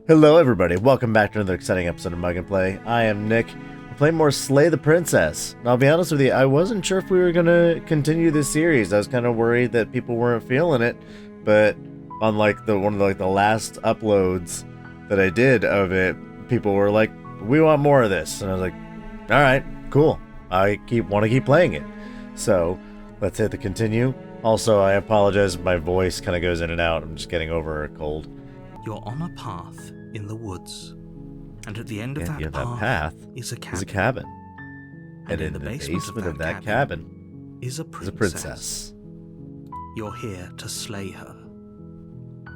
Hello everybody, welcome back to another exciting episode of Mug and Play. I am Nick. We're playing more Slay the Princess. Now, I'll be honest with you, I wasn't sure if we were going to continue this series. I was kind of worried that people weren't feeling it, but on like one of the last uploads that I did of it, people were like, we want more of this. And I was like, alright, cool. I want to keep playing it. So, let's hit the continue. Also, I apologize if my voice kind of goes in and out. I'm just getting over a cold. You're on a path in the woods, and at the end of that path is a cabin. And in the basement of that cabin is a princess. You're here to slay her.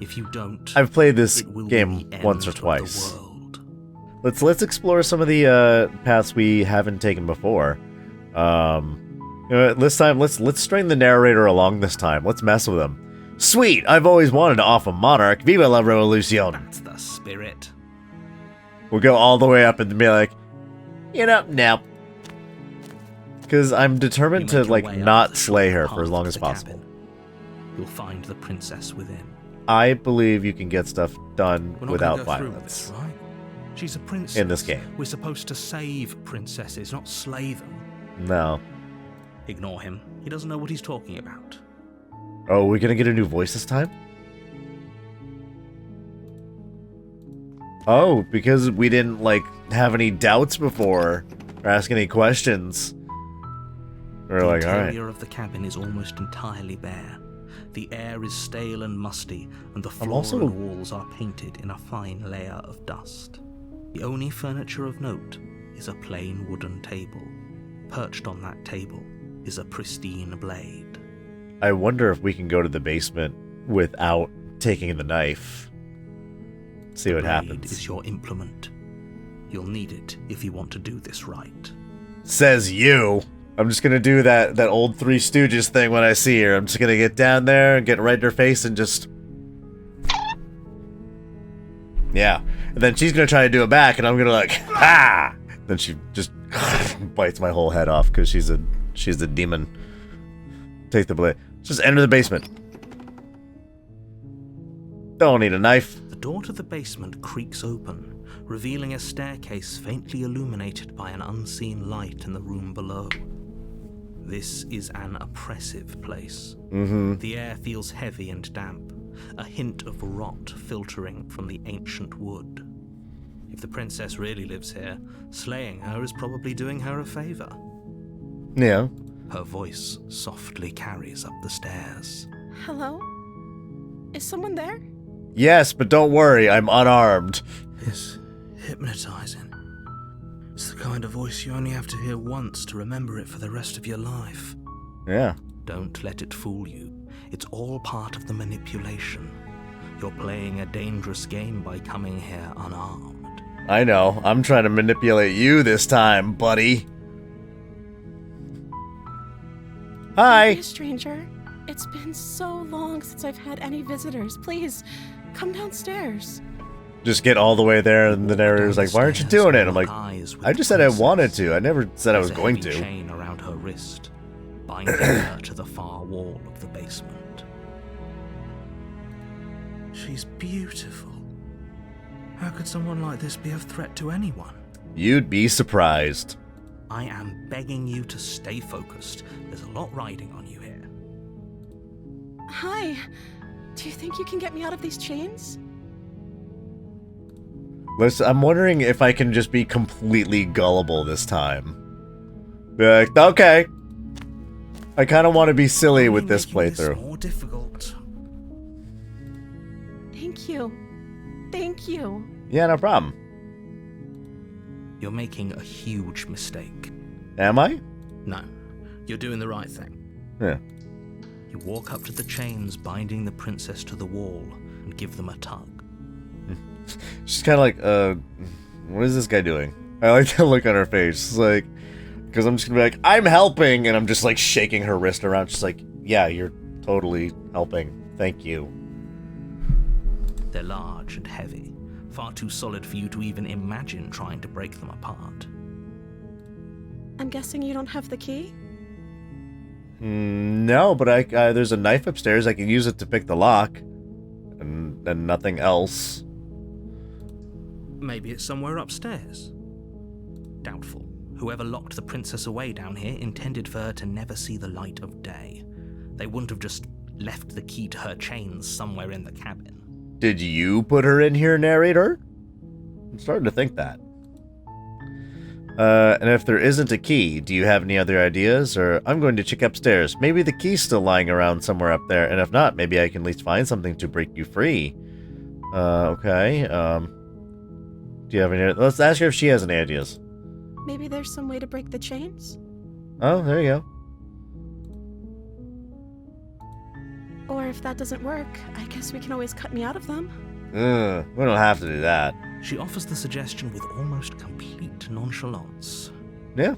If you don't, I've played this game once or twice. Let's explore some of the paths we haven't taken before. This time, let's string the narrator along. This time, let's mess with him. Sweet! I've always wanted to off a monarch. Viva la revolucion! That's the spirit. We'll go all the way up and be like, no. Because I'm determined to, like, not slay her for as long as possible. You'll find the princess within. I believe you can get stuff done without violence. This, right? She's a princess. In this game. We're supposed to save princesses, not slay them. No. Ignore him. He doesn't know what he's talking about. Oh, we're gonna get a new voice this time? Oh, because we didn't, like, have any doubts before, or ask any questions. We're like, alright. The interior of the cabin is almost entirely bare. The air is stale and musty, and the floor and walls are painted in a fine layer of dust. The only furniture of note is a plain wooden table. Perched on that table is a pristine blade. I wonder if we can go to the basement without taking the knife. See what happens. The blade is your implement. You'll need it if you want to do this right. Says you. I'm just gonna do that old Three Stooges thing when I see her. I'm just gonna get down there and get right in her face and just... Yeah. And then she's gonna try to do it back and I'm gonna like, ha! Then she just bites my whole head off because she's a demon. Take the blade. Just enter the basement. Don't need a knife. The door to the basement creaks open, revealing a staircase faintly illuminated by an unseen light in the room below. This is an oppressive place. The air feels heavy and damp, a hint of rot filtering from the ancient wood. If the princess really lives here, slaying her is probably doing her a favor. Yeah. Her voice softly carries up the stairs. Hello? Is someone there? Yes, but don't worry, I'm unarmed. It's hypnotizing. It's the kind of voice you only have to hear once to remember it for the rest of your life. Yeah. Don't let it fool you. It's all part of the manipulation. You're playing a dangerous game by coming here unarmed. I know. I'm trying to manipulate you this time, buddy. Hi. Don't be a stranger. It's been so long since I've had any visitors. Please, come downstairs. Just get all the way there, and the narrator's like, why aren't you doing it? I'm like, I just said I wanted to. I never said I was going to. Chain around her wrist, binding her to the far wall of the basement. She's beautiful. How could someone like this be a threat to anyone? You'd be surprised. I am begging you to stay focused. There's a lot riding on you here. Hi. Do you think you can get me out of these chains? Listen, I'm wondering if I can just be completely gullible this time. Be like, okay. I kind of want to be silly with this playthrough. More difficult. Thank you. Thank you. Yeah, no problem. You're making a huge mistake. Am I? No, you're doing the right thing. Yeah. You walk up to the chains binding the princess to the wall and give them a tug. She's kind of like, what is this guy doing? I like the look on her face. It's like, because I'm just gonna be like, I'm helping, and I'm just like shaking her wrist around. She's like, yeah, you're totally helping. Thank you. They're large and heavy, far too solid for you to even imagine trying to break them apart. I'm guessing you don't have the key? No, but there's a knife upstairs. I can use it to pick the lock, and nothing else. Maybe it's somewhere upstairs. Doubtful. Whoever locked the princess away down here intended for her to never see the light of day. They wouldn't have just left the key to her chains somewhere in the cabin. Did you put her in here, narrator? I'm starting to think that. And if there isn't a key, do you have any other ideas? Or I'm going to check upstairs. Maybe the key's still lying around somewhere up there. And if not, maybe I can at least find something to break you free. Okay. Do you have any... Let's ask her if she has any ideas. Maybe there's some way to break the chains? Oh, there you go. Or if that doesn't work, I guess we can always cut me out of them. We don't have to do that. She offers the suggestion with almost complete nonchalance. Yeah.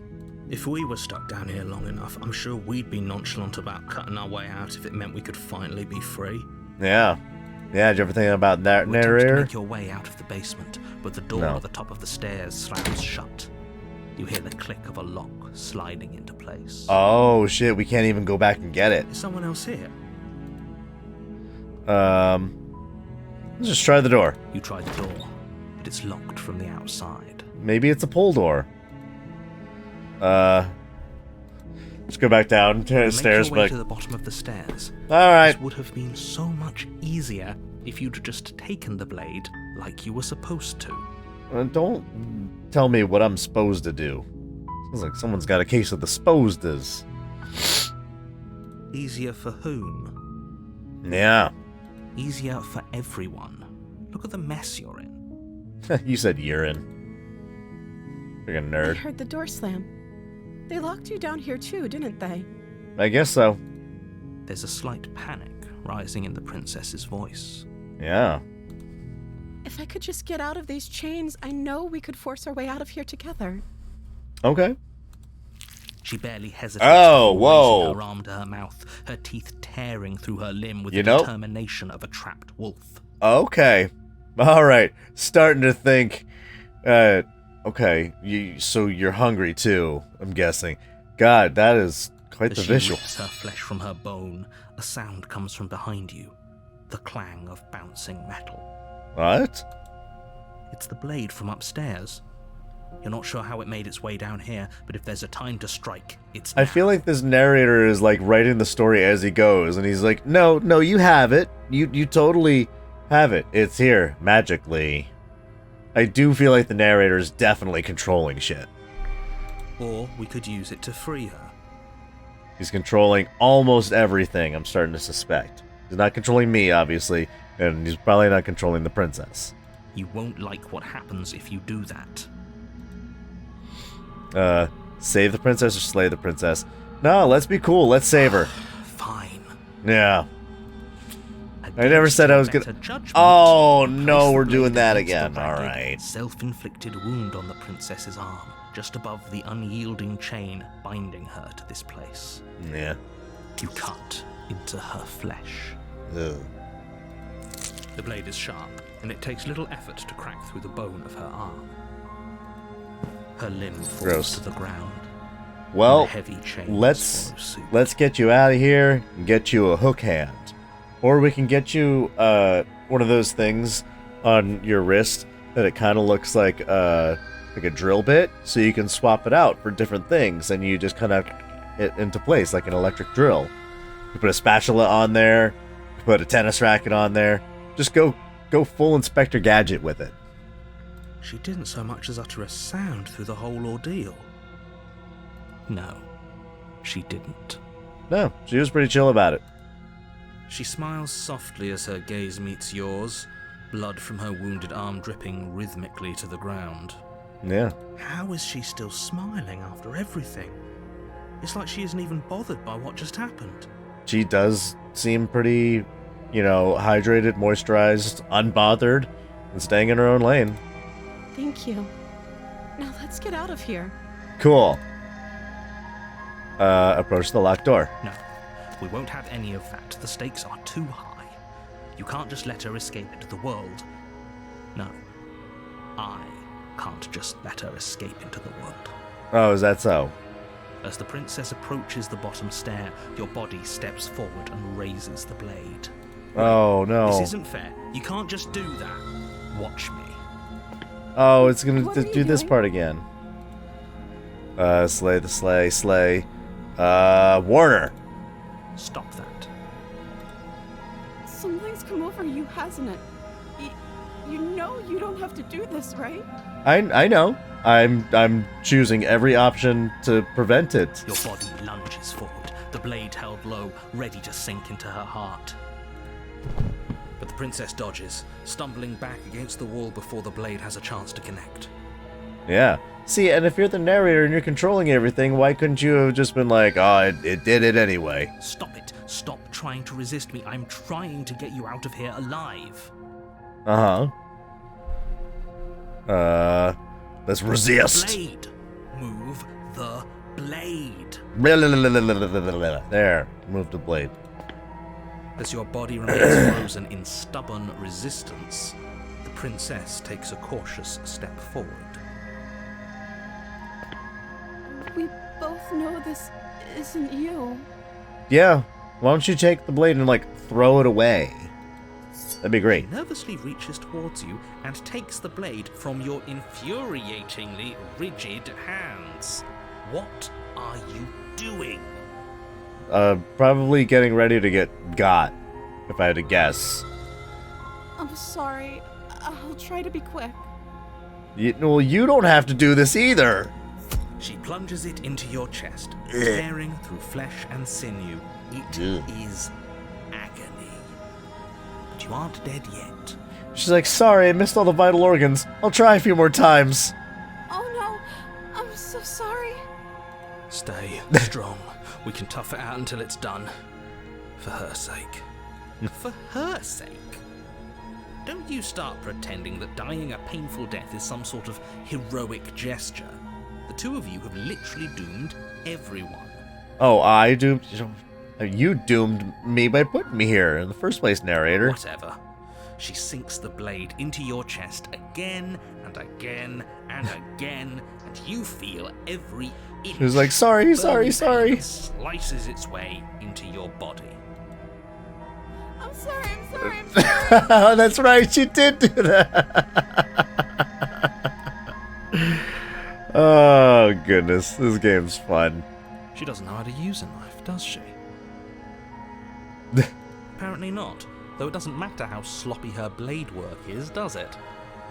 If we were stuck down here long enough, I'm sure we'd be nonchalant about cutting our way out if it meant we could finally be free. Yeah. Yeah, did you ever think about that, You attempt to narrator? make your way out of the basement, but the door at the top of the stairs slams shut. You hear the click of a lock sliding into place. Oh, shit, we can't even go back and get it. Is someone else here? Let's just try the door. You try the door, but it's locked from the outside. Maybe it's a pull door. Let's go back down to the Make stairs, your way but... to the bottom of the stairs. Alright. This would have been so much easier if you'd just taken the blade like you were supposed to. Don't tell me what I'm supposed to do. Sounds like someone's got a case of the spostas. Easier for whom? Yeah. Easier for everyone. Look at the mess you're in. You said urine. Freaking I nerd. heard the door slam. They locked you down here too, didn't they? I guess so. There's a slight panic rising in the princess's voice. Yeah. If I could just get out of these chains, I know we could force our way out of here together. Okay. She barely hesitates. Oh, before whoa. raising her arm to her mouth, her teeth tearing through her limb with You the know- determination of a trapped wolf. Okay. Alright. Starting to think... okay. So you're hungry too, I'm guessing. God, that is quite As the she visual. rips her flesh from her bone, a sound comes from behind you. The clang of bouncing metal. What? It's the blade from upstairs. You're not sure how it made its way down here, but if there's a time to strike, it's now. I feel like this narrator is like writing the story as he goes, and he's like, no, you have it. You totally have it. It's here, magically. I do feel like the narrator is definitely controlling shit. Or we could use it to free her. He's controlling almost everything, I'm starting to suspect. He's not controlling me, obviously, and he's probably not controlling the princess. You won't like what happens if you do that. Save the princess or slay the princess? No, let's be cool. Let's save her. Fine. Yeah. I never said I was gonna... Judgment, Oh, you no, place the we're doing blade that against again. the ragged, Alright. self-inflicted wound on the princess's arm, just above the unyielding chain binding her to this place. Yeah. You cut into her flesh. Ugh. The blade is sharp, and it takes little effort to crack through the bone of her arm. Her limb falls Gross. to the ground. Well, and the heavy chains follow suit. let's get you out of here and get you a hook hand. Or we can get you one of those things on your wrist that it kind of looks like a drill bit, so you can swap it out for different things, and you just kind of it into place like an electric drill. You put a spatula on there, you put a tennis racket on there. Just go full Inspector Gadget with it. She didn't so much as utter a sound through the whole ordeal. No, she didn't. No, she was pretty chill about it. She smiles softly as her gaze meets yours, blood from her wounded arm dripping rhythmically to the ground. Yeah. How is she still smiling after everything? It's like she isn't even bothered by what just happened. She does seem pretty, hydrated, moisturized, unbothered, and staying in her own lane. Thank you. Now let's get out of here. Cool. Approach the locked door. No, we won't have any of that. The stakes are too high. You can't just let her escape into the world. No, I can't just let her escape into the world. Oh, is that so? As the princess approaches the bottom stair, your body steps forward and raises the blade. Oh, no. This isn't fair. You can't just do that. Watch me. Oh, it's gonna What are do you this doing? part again. Slay the slay. Warner. Stop that. Something's come over you, hasn't it? You know you don't have to do this, right? I know. I'm choosing every option to prevent it. Your body lunges forward, the blade held low, ready to sink into her heart. But the princess dodges, stumbling back against the wall before the blade has a chance to connect. Yeah. See, and if you're the narrator and you're controlling everything, why couldn't you have just been like, oh, it did it anyway? Stop it. Stop trying to resist me. I'm trying to get you out of here alive. Let's resist. Blade. Move the blade. There. Move the blade. As your body remains frozen in stubborn resistance, the princess takes a cautious step forward. We both know this isn't you. Yeah. Why don't you take the blade and, like, throw it away? That'd be great. He nervously reaches towards you and takes the blade from your infuriatingly rigid hands. What are you doing? Probably getting ready to get got, if I had to guess. I'm sorry. I'll try to be quick. Well, you don't have to do this either. She plunges it into your chest, tearing through flesh and sinew. It is agony. But you aren't dead yet. She's like, sorry, I missed all the vital organs. I'll try a few more times. Oh no, I'm so sorry. Stay strong. We can tough it out until it's done. For her sake. For her sake? Don't you start pretending that dying a painful death is some sort of heroic gesture. The two of you have literally doomed everyone. Oh, I doomed... You doomed me by putting me here in the first place, narrator. Whatever. She sinks the blade into your chest again and again and again, and you feel every inch. She was like, sorry. Slices its way into your body. I'm sorry. Oh, that's right, you did do that. Oh, goodness. This game's fun. She doesn't know how to use a knife, does she? Apparently not, though it doesn't matter how sloppy her blade work is, does it?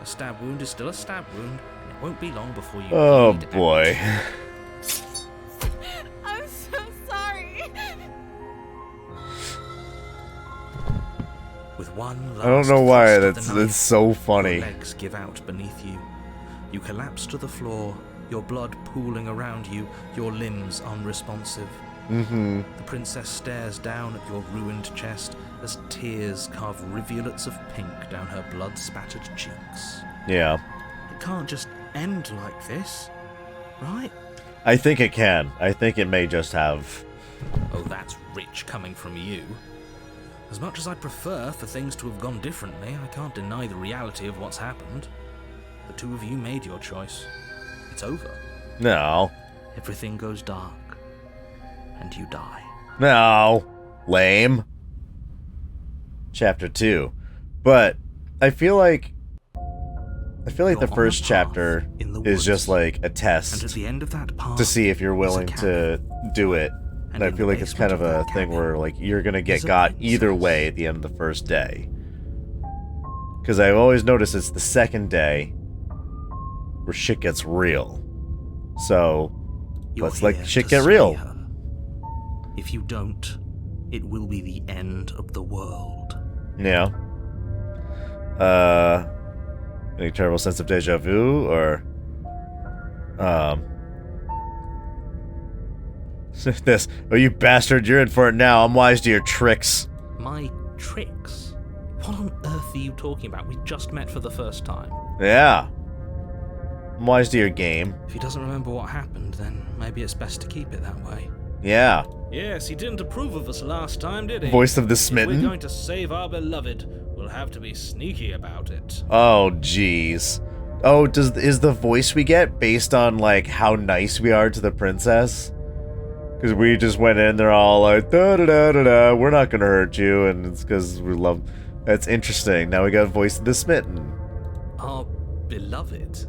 A stab wound is still a stab wound, and it won't be long before you Oh, bleed boy. out. I'm so sorry. With one last I don't know why, thrust of the that's knife, so your funny. legs give out beneath you. You collapse to the floor, your blood pooling around you, your limbs unresponsive. Mm-hmm. The princess stares down at your ruined chest as tears carve rivulets of pink down her blood-spattered cheeks. Yeah. It can't just end like this, right? I think it can. I think it may just have. Oh, that's rich coming from you. As much as I'd prefer for things to have gone differently, I can't deny the reality of what's happened. The two of you made your choice. It's over. No. Everything goes dark. And you die. No. Lame. Chapter 2. But I feel like the You're first on a chapter path in the is woods, just like a And at test the end of that path to see if you're willing is a to do it. And I in feel the like it's kind of basement a of that thing cabin where like you're gonna get is a got either princess. way at the end of the first day. Because I've always noticed it's the second day where shit gets real. So You're let's let here shit to get slay real. her. If you don't, it will be the end of the world. Yeah. Any terrible sense of deja vu, or this? Oh, you bastard! You're in for it now. I'm wise to your tricks. My tricks? What on earth are you talking about? We just met for the first time. Yeah. I'm wise to your game. If he doesn't remember what happened, then maybe it's best to keep it that way. Yeah. Yes, he didn't approve of us last time, did he? Voice of the If smitten. we're going to save our beloved, we'll have to be sneaky about it. Oh, jeez. Oh, is the voice we get based on like how nice we are to the princess? Because we just went in, they're all like, da da da da da, we're not gonna hurt you, and it's because we love. That's interesting. Now we got voice of the smitten. Our Beloved?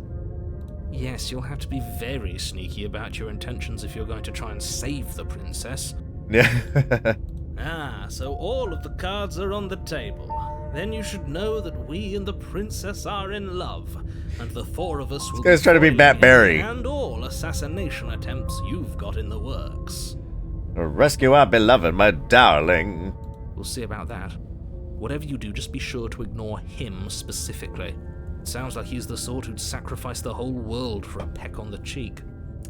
Yes, you'll have to be very sneaky about your intentions if you're going to try and save the princess. Yeah. Ah, so all of the cards are on the table. Then you should know that we and the princess are in love, and the four of us will This guy's trying to be Matt Berry. and all assassination attempts you've got in the works. Rescue our beloved, my darling. We'll see about that. Whatever you do, just be sure to ignore him specifically. It sounds like he's the sort who'd sacrifice the whole world for a peck on the cheek.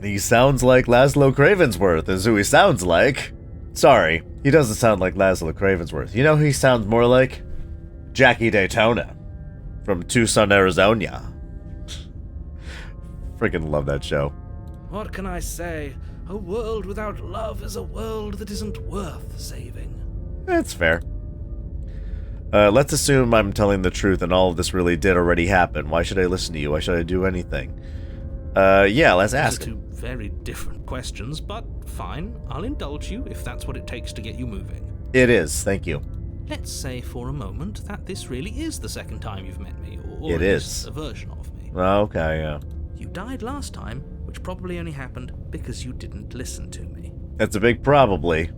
He sounds like Laszlo Cravensworth, is who he sounds like. Sorry, he doesn't sound like Laszlo Cravensworth. You know who he sounds more like? Jackie Daytona from Tucson, Arizona. Freaking love that show. What can I say? A world without love is a world that isn't worth saving. That's fair. Let's assume I'm telling the truth and all of this really did already happen. Why should I listen to you? Why should I do anything? Yeah, let's ask Those are him. two very different questions, but fine. I'll indulge you if that's what it takes to get you moving. It is, thank you. Let's say for a moment that this really is the second time you've met me, or It at least is. a version of me. Okay, yeah. You died last time, which probably only happened because you didn't listen to me. That's a big probably.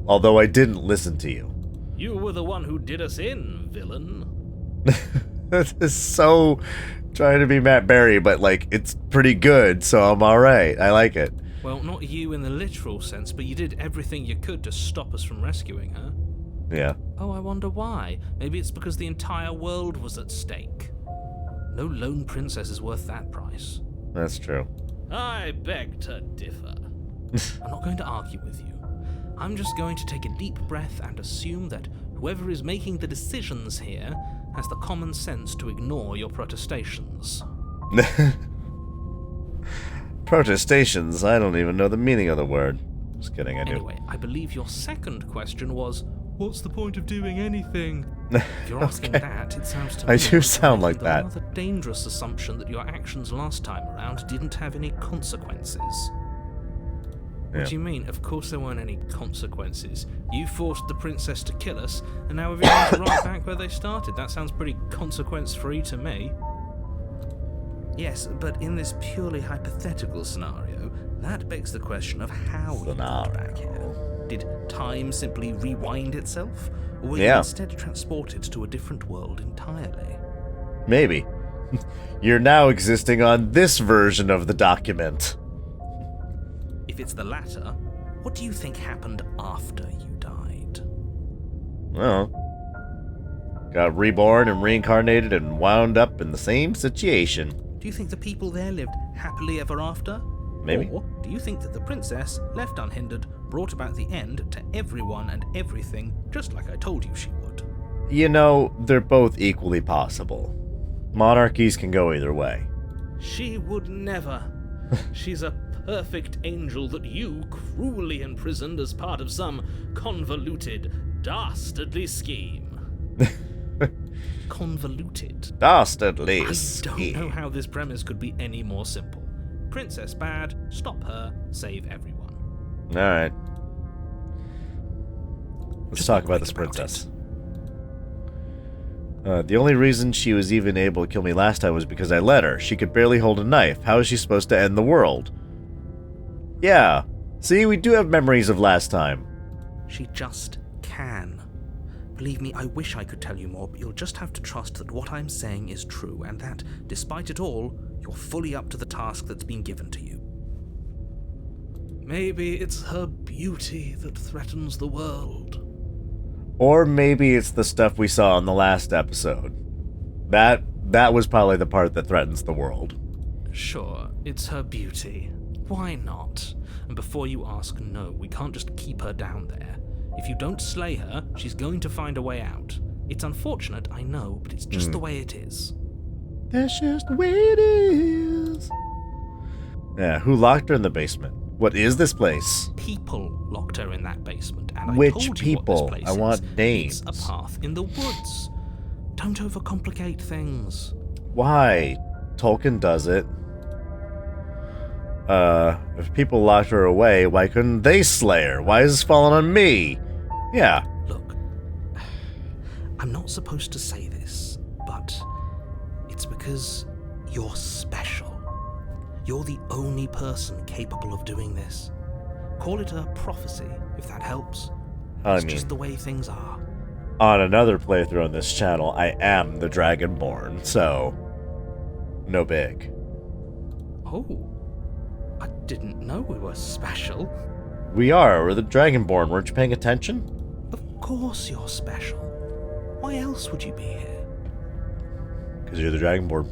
Although I didn't listen to you. You were the one who did us in, villain. This is so trying to be Matt Berry, but like it's pretty good, so I'm alright. I like it. Well, not you in the literal sense, but you did everything you could to stop us from rescuing her. Yeah. Oh, I wonder why. Maybe it's because the entire world was at stake. No lone princess is worth that price. That's true. I beg to differ. I'm not going to argue with you. I'm just going to take a deep breath and assume that whoever is making the decisions here has the common sense to ignore your protestations. Protestations? I don't even know the meaning of the word. Just kidding, I do. Anyway, I believe your second question was, what's the point of doing anything? If you're asking Okay. that, it sounds to I me do sound you're like making the that. rather dangerous assumption that your actions last time around didn't have any consequences. Yeah. What do you mean? Of course there weren't any consequences. You forced the princess to kill us, and now everyone's right back where they started. That sounds pretty consequence-free to me. Yes, but in this purely hypothetical scenario, that begs the question of how we got back here. Did time simply rewind itself? Or were you instead transported to a different world entirely? Maybe. You're now existing on this version of the document. If it's the latter, what do you think happened after you died? Well, got reborn and reincarnated and wound up in the same situation. Do you think the people there lived happily ever after? Maybe. Or do you think that the princess, left unhindered, brought about the end to everyone and everything, just like I told you she would? You know, they're both equally possible. Monarchies can go either way. She would never. She's a perfect angel that you cruelly imprisoned as part of some convoluted, dastardly scheme. Convoluted? Dastardly I scheme. don't know how this premise could be any more simple. Princess bad, stop her, save everyone. Alright. Let's Just talk think about this about princess. The only reason she was even able to kill me last time was because I let her. She could barely hold a knife. How is she supposed to end the world? Yeah. See, we do have memories of last time. She just can. Believe me, I wish I could tell you more, but you'll just have to trust that what I'm saying is true, and that, despite it all, you're fully up to the task that's been given to you. Maybe it's her beauty that threatens the world. Or maybe it's the stuff we saw in the last episode. That was probably the part that threatens the world. Sure, it's her beauty. Why not? And before you ask, no, we can't just keep her down there. If you don't slay her, she's going to find a way out. It's unfortunate, I know, but it's just the way it is. That's just the way it is. Yeah, who locked her in the basement? What is this place? People locked her in that basement, and I Which told you people? what this place I is. want names. It's a path in the woods. Don't overcomplicate things. Why? Tolkien does it. If people locked her away, why couldn't they slay her? Why is this falling on me? Yeah. Look, I'm not supposed to say this, but it's It's because you're special. You're the only person capable of doing this. Call it a prophecy, if that helps. It's just the way things are. On another playthrough on this channel, I am the Dragonborn, so no big. Oh, I didn't know we were special. We are. We're the Dragonborn. Weren't you paying attention? Of course you're special. Why else would you be here? Because you're the Dragonborn.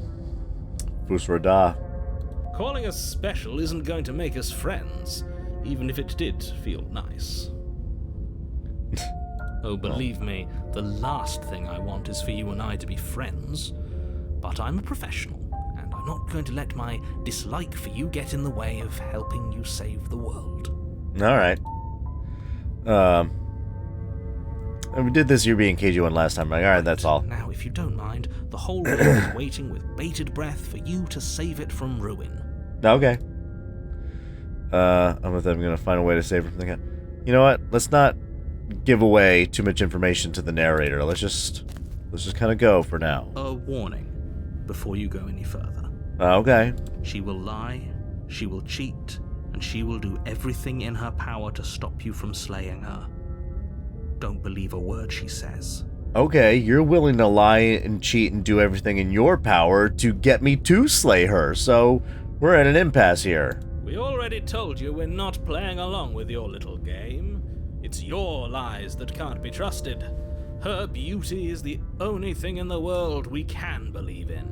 Fusrada. Calling us special isn't going to make us friends, even if it did feel nice. Oh, believe me, the last thing I want is for you and I to be friends. But I'm a professional, and I'm not going to let my dislike for you get in the way of helping you save the world. Alright. And we did this you're being KG1 last time. Alright, that's all. Now, if you don't mind, the whole world is waiting with bated breath for you to save it from ruin. Okay. I'm gonna find a way to save from the. You know what? Let's not give away too much information to the narrator. Let's just kind of go for now. A warning before you go any further. Okay. She will lie, she will cheat, and she will do everything in her power to stop you from slaying her. Don't believe a word she says. Okay, you're willing to lie and cheat and do everything in your power to get me to slay her, so we're at an impasse here. We already told you we're not playing along with your little game. It's your lies that can't be trusted. Her beauty is the only thing in the world we can believe in.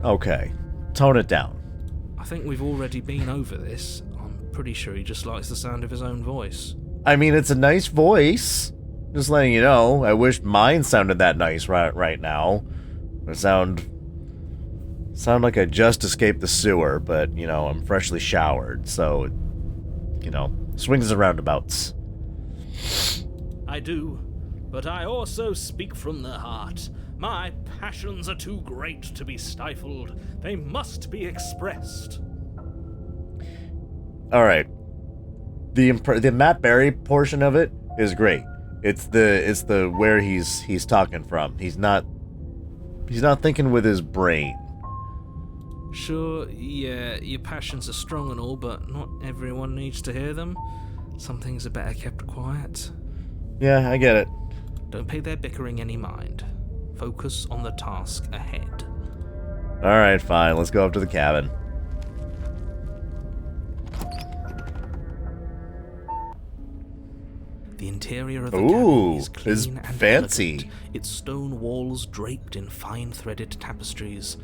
Okay, tone it down. I think we've already been over this. I'm pretty sure he just likes the sound of his own voice. I mean, it's a nice voice. Just letting you know. I wish mine sounded that nice right now. It sound like I just escaped the sewer, but, you know, I'm freshly showered, so, you know, swings and roundabouts. I do, but I also speak from the heart. My passions are too great to be stifled. They must be expressed. Alright. The Matt Berry portion of it is great. It's the where he's talking from. He's not thinking with his brain. Sure, yeah, your passions are strong and all, but not everyone needs to hear them. Some things are better kept quiet. Yeah, I get it. Don't pay their bickering any mind. Focus on the task ahead. Alright, fine. Let's go up to the cabin. The interior of the cabin is clean it's and fancy. elegant, its stone walls draped in fine-threaded tapestries.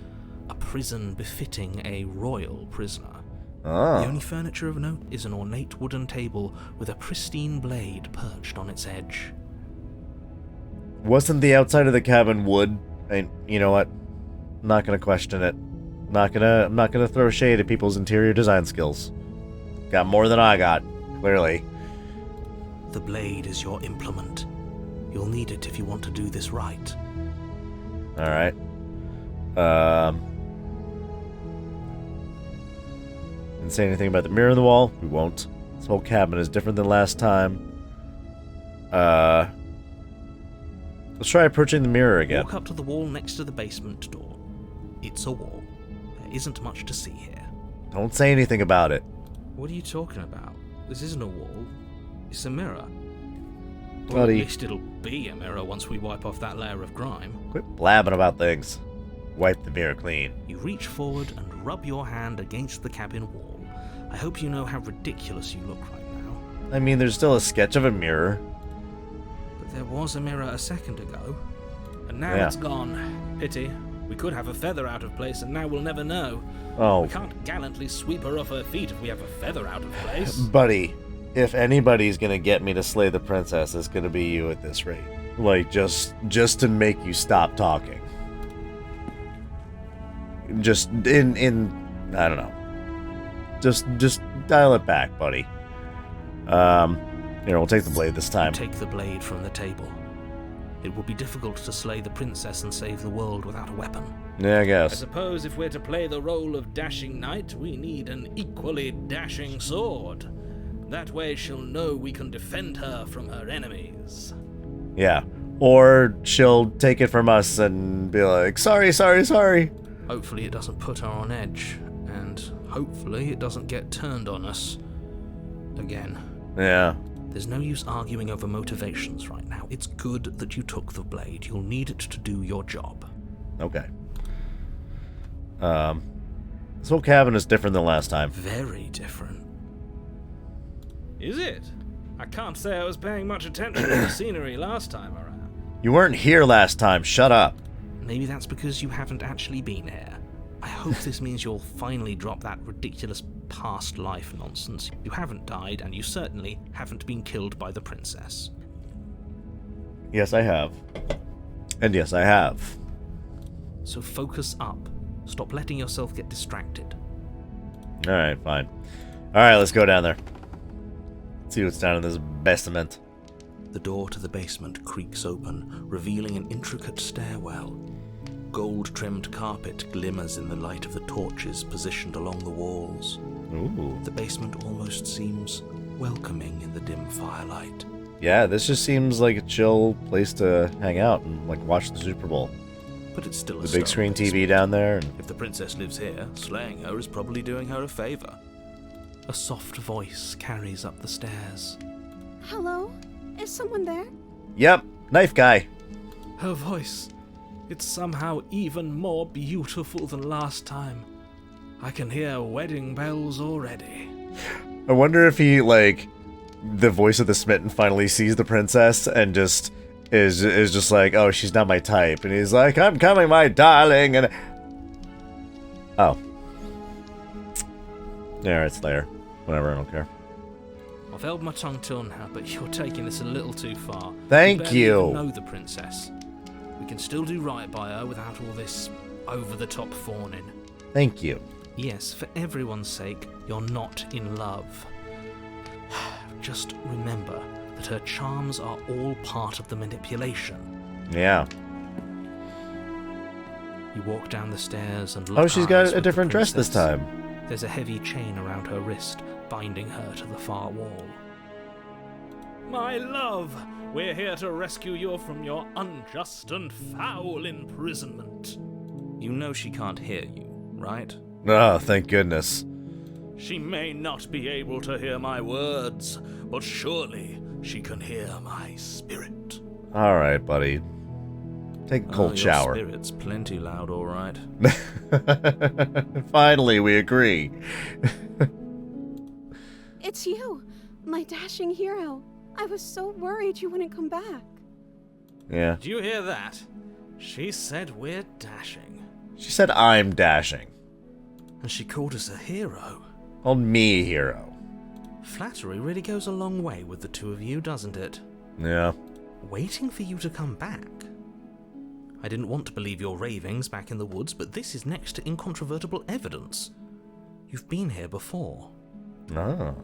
A prison befitting a royal prisoner. Oh. The only furniture of note is an ornate wooden table with a pristine blade perched on its edge. Wasn't the outside of the cabin wood? And you know what? I'm not gonna question it. I'm not gonna throw shade at people's interior design skills. Got more than I got, clearly. The blade is your implement. You'll need it if you want to do this right. Alright. Didn't say anything about the mirror on the wall. We won't. This whole cabin is different than last time. Let's try approaching the mirror again. Walk up to the wall next to the basement door. It's a wall. There isn't much to see here. Don't say anything about it. What are you talking about? This isn't a wall. It's a mirror. Or Buddy. at least it'll be a mirror once we wipe off that layer of grime. Quit blabbing about things. Wipe the mirror clean. You reach forward and rub your hand against the cabin wall. I hope you know how ridiculous you look right now. I mean, there's still a sketch of a mirror. But there was a mirror a second ago. And now Yeah. it's gone. Pity. We could have a feather out of place and now we'll never know. Oh, We can't gallantly sweep her off her feet if we have a feather out of place. buddy. If anybody's gonna get me to slay the princess, it's gonna be you at this rate. Like, just to make you stop talking. Just in I don't know. Just dial it back, buddy. Here, we'll take the blade this time. Take the blade from the table. It would be difficult to slay the princess and save the world without a weapon. Yeah, I I guess. suppose if we're to play the role of dashing knight, we need an equally dashing sword. That way she'll know we can defend her from her enemies. Yeah. or she'll take it from us and be like, sorry, sorry, sorry. Hopefully it doesn't put her on edge, and hopefully it doesn't get turned on us again. Yeah. There's no use arguing over motivations right now. It's good that you took the blade. You'll need it to do your job. Okay. This whole cabin is different than last time. Very different. Is it? I can't say I was paying much attention to the scenery last time around. You weren't here last time. Shut up. Maybe that's because you haven't actually been here. I hope this means you'll finally drop that ridiculous past life nonsense. You haven't died, and you certainly haven't been killed by the princess. Yes, I have. And yes, I have. So focus up. Stop letting yourself get distracted. Alright, fine. Alright, let's go down there. See what's down in this basement. The door to the basement creaks open, revealing an intricate stairwell. Gold-trimmed carpet glimmers in the light of the torches positioned along the walls. Ooh. The basement almost seems welcoming in the dim firelight. Yeah, this just seems like a chill place to hang out and like watch the Super Bowl. But it's still a The big screen stone TV basement. down there. And... If the princess lives here, slaying her is probably doing her a favor. A soft voice carries up the stairs. Hello? Is someone there? Yep, knife guy. Her voice, it's somehow even more beautiful than last time. I can hear wedding bells already. I wonder if he, like, the voice of the smitten finally sees the princess and just is just like, oh, she's not my type. And he's like, I'm coming, my darling. And oh. Yeah, it's there. Whatever, I don't care. I've held my tongue till now, but you're taking this a little too far. Thank barely you. even know the princess. We can still do right by her without all this over-the-top fawning. Thank you. Yes, for everyone's sake, you're not in love. Just remember that her charms are all part of the manipulation. Yeah. You walk down the stairs and look Oh, she's got eyes a with different the dress this princess. time. There's a heavy chain around her wrist, binding her to the far wall. My love, we're here to rescue you from your unjust and foul imprisonment. You know she can't hear you, right? Oh, thank goodness. She may not be able to hear my words, but surely she can hear my spirit. Alright, buddy. Take a cold shower. Your spirit's plenty loud, all right. Finally, we agree. It's you, my dashing hero. I was so worried you wouldn't come back. Yeah. Did you hear that? She said we're dashing. She said I'm dashing. And she called us a hero. Called me a hero. Flattery really goes a long way with the two of you, doesn't it? Yeah. Waiting for you to come back. I didn't want to believe your ravings back in the woods, but this is next to incontrovertible evidence. You've been here before. Oh.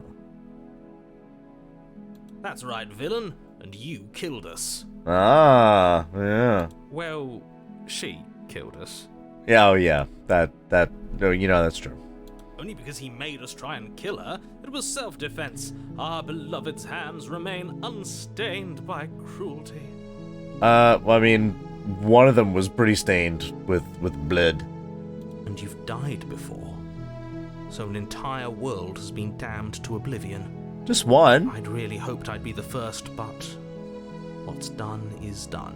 That's right, villain, and you killed us. Ah, yeah. Well, she killed us. Yeah, oh yeah. No, you know that's true. Only because he made us try and kill her. It was self-defense. Our beloved's hands remain unstained by cruelty. Well, I mean, one of them was pretty stained with blood. And you've died before. So an entire world has been damned to oblivion. Just one. I'd really hoped I'd be the first, but what's done is done.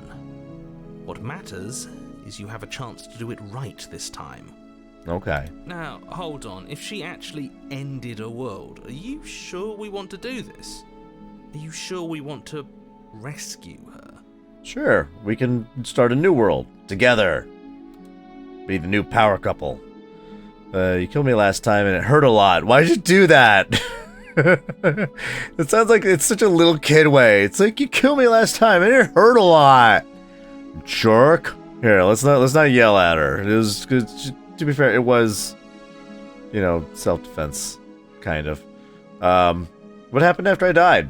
What matters is you have a chance to do it right this time. Okay. Now, hold on. If she actually ended a world, are you sure we want to do this? Are you sure we want to rescue her? Sure, we can start a new world together. Be the new power couple. You killed me last time and it hurt a lot. Why'd you do that? It sounds like it's such a little kid way. It's like you killed me last time and it hurt a lot. Jerk. Here, let's not yell at her. It was, to be fair, it was, you know, self-defense, kind of. What happened after I died?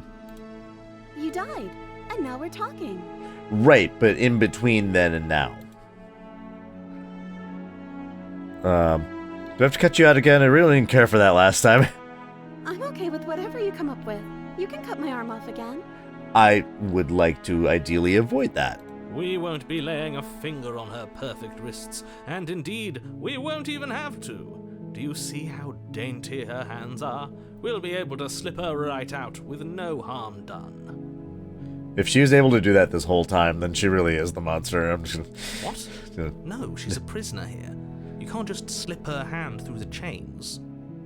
You died, and now we're talking. Right, but in between then and now. Do I have to cut you out again? I really didn't care for that last time. I'm okay with whatever you come up with. You can cut my arm off again. I would like to ideally avoid that. We won't be laying a finger on her perfect wrists, and indeed, we won't even have to. Do you see how dainty her hands are? We'll be able to slip her right out with no harm done. If she was able to do that this whole time, then she really is the monster. I'm just What? No, she's a prisoner here. You can't just slip her hand through the chains.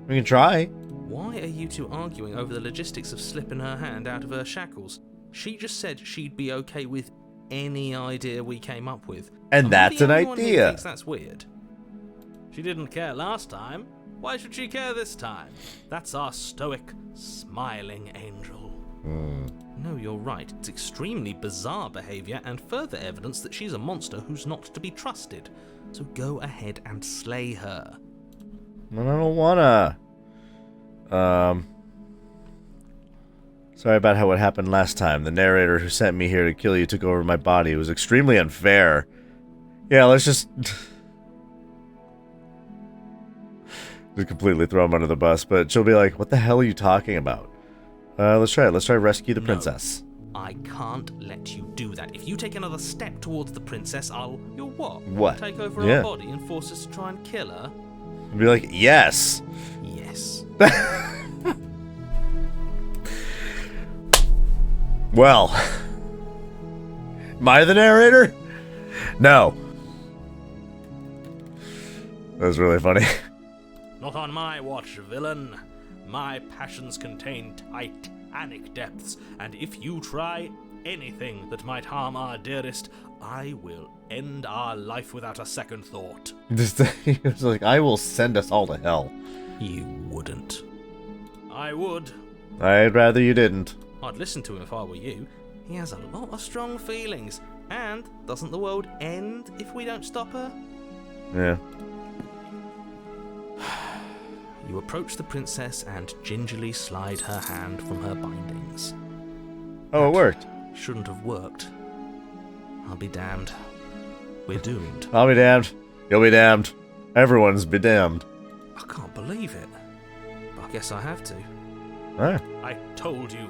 We can try. Why are you two arguing over the logistics of slipping her hand out of her shackles? She just said she'd be okay with any idea we came up with. And that's an the only one who idea. thinks that's weird. She didn't care last time. Why should she care this time? That's our stoic, smiling angel. No, you're right. It's extremely bizarre behavior and further evidence that she's a monster who's not to be trusted. So go ahead and slay her. I don't wanna. Sorry about how it happened last time. The narrator who sent me here to kill you took over my body. It was extremely unfair. Yeah, let's just completely throw him under the bus, but she'll be like, what the hell are you talking about? Let's try it. Let's try rescue the princess. I can't let you do that. If you take another step towards the princess, you'll what? What? Take over Yeah. her body and force us to try and kill her? And be like, yes. Yes. Well, am I the narrator? No. That was really funny. Not on my watch, villain. My passions contain titanic depths, and if you try anything that might harm our dearest, I will end our life without a second thought. He was like, I will send us all to hell. You wouldn't. I would. I'd rather you didn't. I'd listen to him if I were you. He has a lot of strong feelings. And doesn't the world end if we don't stop her? Yeah. You approach the princess and gingerly slide her hand from her bindings. Oh, it worked. Shouldn't have worked. I'll be damned. We're doomed. I'll be damned. You'll be damned. Everyone's be damned. I can't believe it. But I guess I have to. Alright. I told you.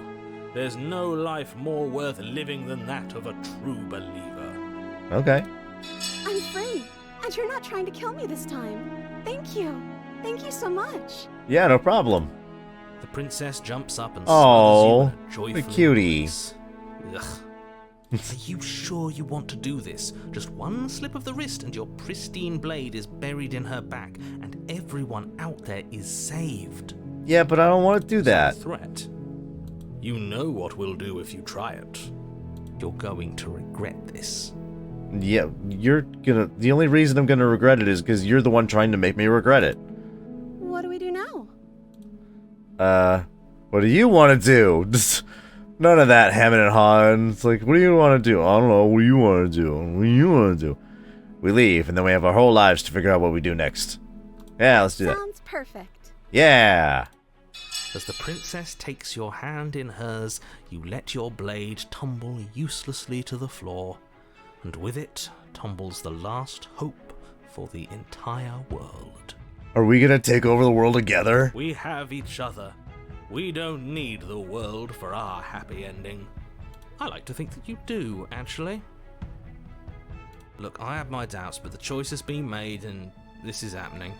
There's no life more worth living than that of a true believer. Okay. I'm free, and you're not trying to kill me this time. Thank you. Thank you so much. Yeah, no problem. The princess jumps up and Oh, smothers you in a joyful the cutie. embrace. Ugh. Are you sure you want to do this? Just one slip of the wrist and your pristine blade is buried in her back, and everyone out there is saved. Yeah, but I don't want to do that. It's a threat. You know what we'll do if you try it. You're going to regret this. Yeah, you're gonna... The only reason I'm gonna regret it is because you're the one trying to make me regret it. What do we do now? What do you want to do? Just none of that hemming and hawing. It's like, what do you want to do? I don't know. What do you want to do? What do you want to do? We leave, and then we have our whole lives to figure out what we do next. Yeah, let's do that. Sounds perfect. Yeah. As the princess takes your hand in hers, you let your blade tumble uselessly to the floor, and with it tumbles the last hope for the entire world. Are we gonna take over the world together? We have each other. We don't need the world for our happy ending. I like to think that you do, actually. Look, I have my doubts, but the choice has been made and this is happening.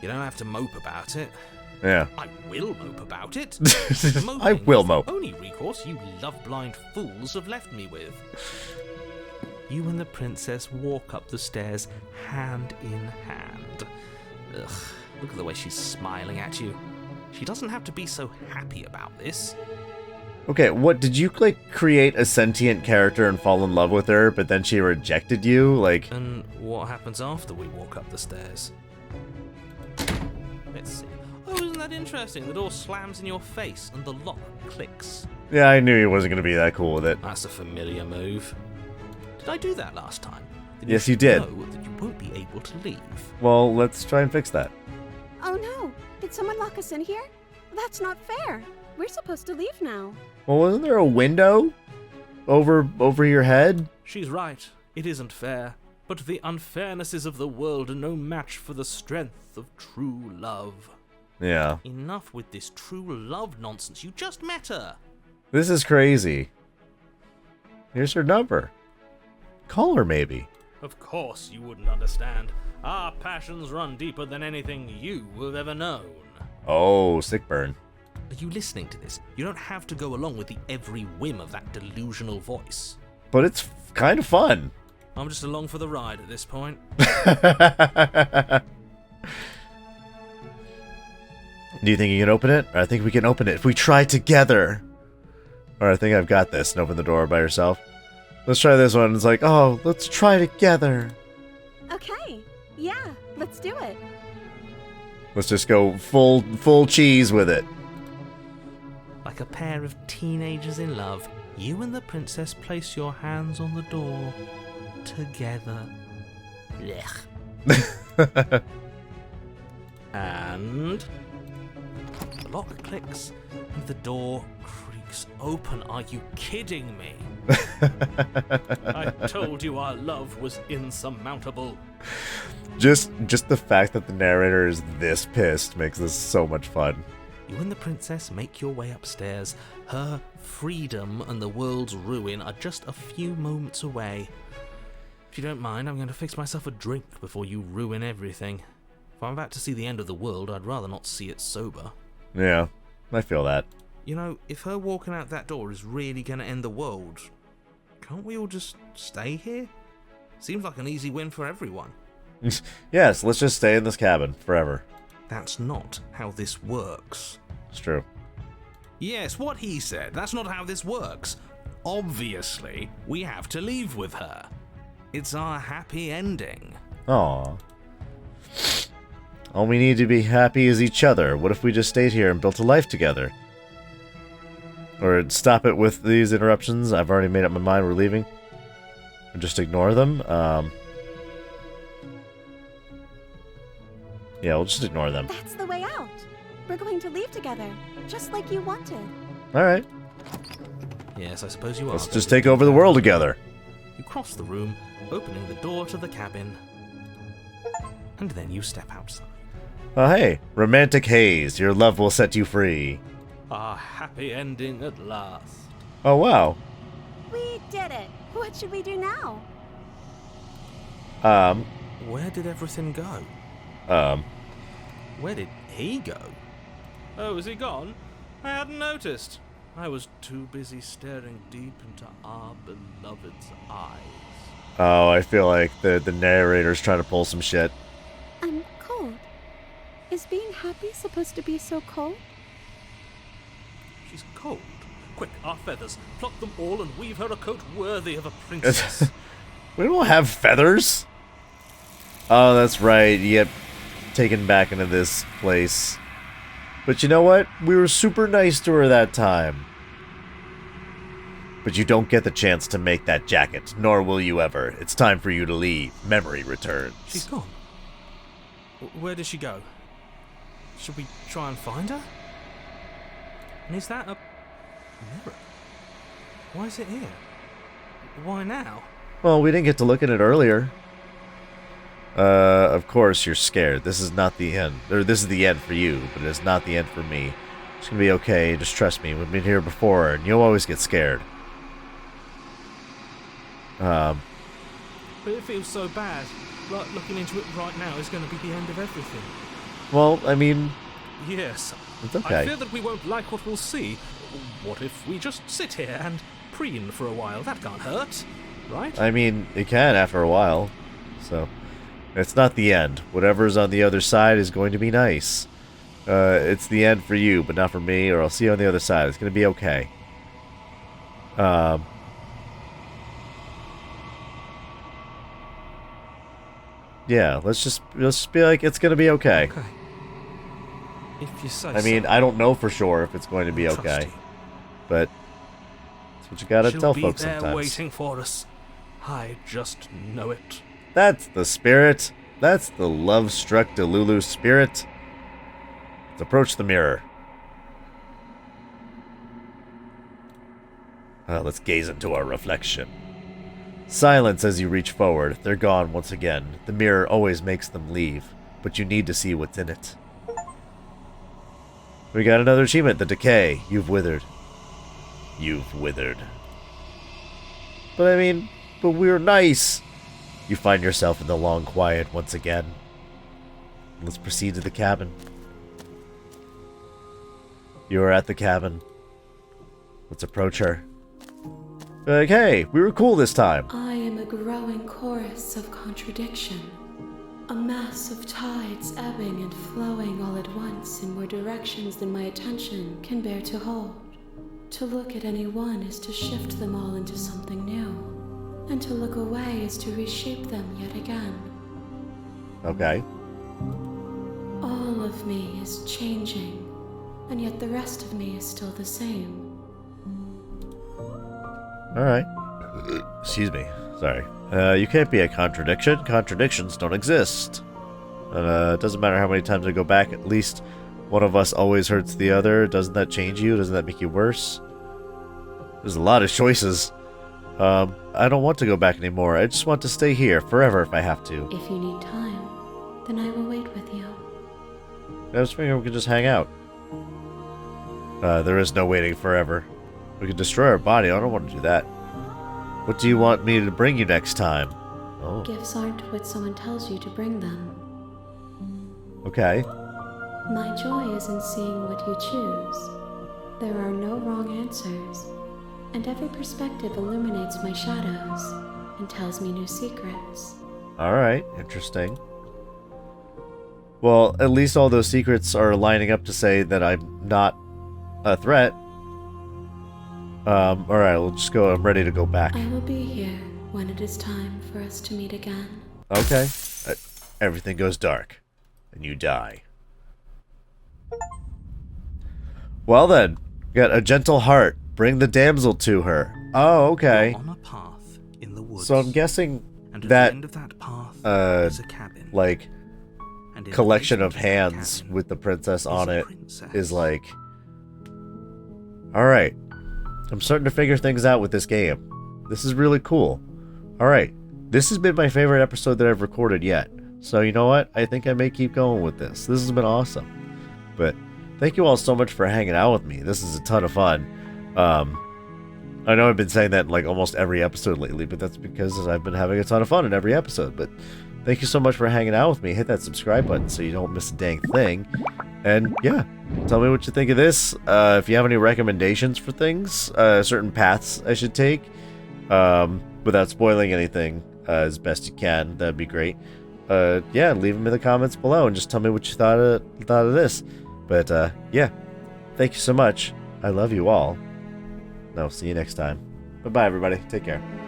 You don't have to mope about it. Yeah. I will mope about it. I will mope. The only recourse you love-blind fools have left me with. You and the princess walk up the stairs, hand in hand. Ugh, look at the way she's smiling at you. She doesn't have to be so happy about this. Okay, what, did you, like, create a sentient character and fall in love with her, but then she rejected you? Like... And what happens after we walk up the stairs? Let's see. Oh, isn't that interesting? The door slams in your face and the lock clicks. Yeah, I knew he wasn't gonna be that cool with it. That's a familiar move. Did I do that last time? Then Yes, you should did. know that you won't be able to leave. Well, let's try and fix that. Oh no, did someone lock us in here? That's not fair. We're supposed to leave now. Well, wasn't there a window over your head? She's right. It isn't fair. But the unfairnesses of the world are no match for the strength of true love. Yeah. Enough with this true love nonsense. You just met her. This is crazy. Here's her number. Call her, maybe. Of course you wouldn't understand. Our passions run deeper than anything you have ever known. Oh, sick burn. Are you listening to this? You don't have to go along with the every whim of that delusional voice. But it's kind of fun. I'm just along for the ride at this point. Do you think you can open it? I think we can open it if we try together. Or I think I've got this, and open the door by yourself. Let's try this one. It's like, oh, let's try together. Okay, yeah, let's do it. Let's just go full cheese with it. Like a pair of teenagers in love, you and the princess place your hands on the door together. Blech. And the lock clicks and the door creaks open. Are you kidding me? I told you our love was insurmountable. Just the fact that the narrator is this pissed makes this so much fun. You and the princess make your way upstairs. Her freedom and the world's ruin are just a few moments away. If you don't mind, I'm going to fix myself a drink before you ruin everything. If I'm about to see the end of the world, I'd rather not see it sober. Yeah, I feel that. You know, if her walking out that door is really going to end the world, can't we all just stay here? Seems like an easy win for everyone. Yes, let's just stay in this cabin forever. That's not how this works. It's true. Yes, what he said. That's not how this works. Obviously, we have to leave with her. It's our happy ending. Aww. All we need to be happy is each other. What if we just stayed here and built a life together? Or stop it with these interruptions. I've already made up my mind. We're leaving. Or just ignore them. Yeah, we'll just ignore them. That's the way out. We're going to leave together, just like you wanted. Alright. Yes, I suppose you are. Let's just take over the world together. You cross the room, opening the door to the cabin. And then you step outside. Oh, hey. Romantic haze. Your love will set you free. Our happy ending at last. Oh, wow. We did it. What should we do now? Where did everything go? Where did he go? Oh, is he gone? I hadn't noticed. I was too busy staring deep into our beloved's eyes. Oh, I feel like the narrator's trying to pull some shit. I'm cold. Is being happy supposed to be so cold? She's cold. Quick, our feathers. Pluck them all and weave her a coat worthy of a princess. We don't have feathers. Oh, that's right. You get taken back into this place. But you know what? We were super nice to her that time. But you don't get the chance to make that jacket, nor will you ever. It's time for you to leave. Memory returns. She's gone. Where did she go? Should we try and find her? And is that a mirror? Why is it here? Why now? Well, we didn't get to look at it earlier. Of course you're scared. This is not the end. Or this is the end for you, but it's not the end for me. It's gonna be okay, just trust me. We've been here before, and you'll always get scared. But it feels so bad. Like looking into it right now is going to be the end of everything. Well, I mean... Yes. It's okay. I fear that we won't like what we'll see. What if we just sit here and preen for a while? That can't hurt, right? I mean, it can after a while. So, it's not the end. Whatever's on the other side is going to be nice. It's the end for you, but not for me, or I'll see you on the other side. It's going to be okay. Yeah, let's just be like, it's going to be okay. Okay. If you say I mean, so. I don't know for sure if it's going to be Trust okay. you. But that's what you gotta She'll tell be folks there sometimes. waiting for us. I just know it. That's the spirit. That's the love-struck Delulu spirit. Let's approach the mirror. Let's gaze into our reflection. Silence as you reach forward. They're gone once again. The mirror always makes them leave, but you need to see what's in it. We got another achievement, the decay. You've withered. You've withered. But I mean, but we're nice. You find yourself in the long quiet once again. Let's proceed to the cabin. You are at the cabin. Let's approach her. Like, hey, we were cool this time. I am a growing chorus of contradiction. A mass of tides ebbing and flowing all at once in more directions than my attention can bear to hold. To look at any one is to shift them all into something new, and to look away is to reshape them yet again. Okay. All of me is changing, and yet the rest of me is still the same. Alright. Excuse me. Sorry. You can't be a contradiction. Contradictions don't exist. It doesn't matter how many times I go back, at least one of us always hurts the other. Doesn't that change you? Doesn't that make you worse? There's a lot of choices. I don't want to go back anymore. I just want to stay here forever if I have to. If you need time, then I will wait with you. I was figuring we could just hang out. There is no waiting forever. We could destroy our body. I don't want to do that. What do you want me to bring you next time? Oh. Gifts aren't what someone tells you to bring them. Okay. My joy is in seeing what you choose. There are no wrong answers, and every perspective illuminates my shadows and tells me new secrets. Alright, interesting. Well, at least all those secrets are lining up to say that I'm not a threat. Alright, we'll just go. I'm ready to go back. I will be here when it is time for us to meet again. Okay. Everything goes dark, and you die. Well then, got a gentle heart. Bring the damsel to her. Oh, okay. You're on a path in the woods. So I'm guessing and at that, the end of that path is a cabin. like, And in collection the of basement that hands cabin with the princess is on a it princess. is like... Alright. I'm starting to figure things out with this game. This is really cool. Alright. This has been my favorite episode that I've recorded yet. So you know what? I think I may keep going with this. This has been awesome. But thank you all so much for hanging out with me. This is a ton of fun. I know I've been saying that in like almost every episode lately, but that's because I've been having a ton of fun in every episode. But thank you so much for hanging out with me. Hit that subscribe button so you don't miss a dang thing. And yeah, tell me what you think of this. If you have any recommendations for things, certain paths I should take, without spoiling anything, as best you can, that'd be great. Yeah, leave them in the comments below and just tell me what you thought of this. But yeah, thank you so much. I love you all. I'll see you next time. Bye-bye, everybody. Take care.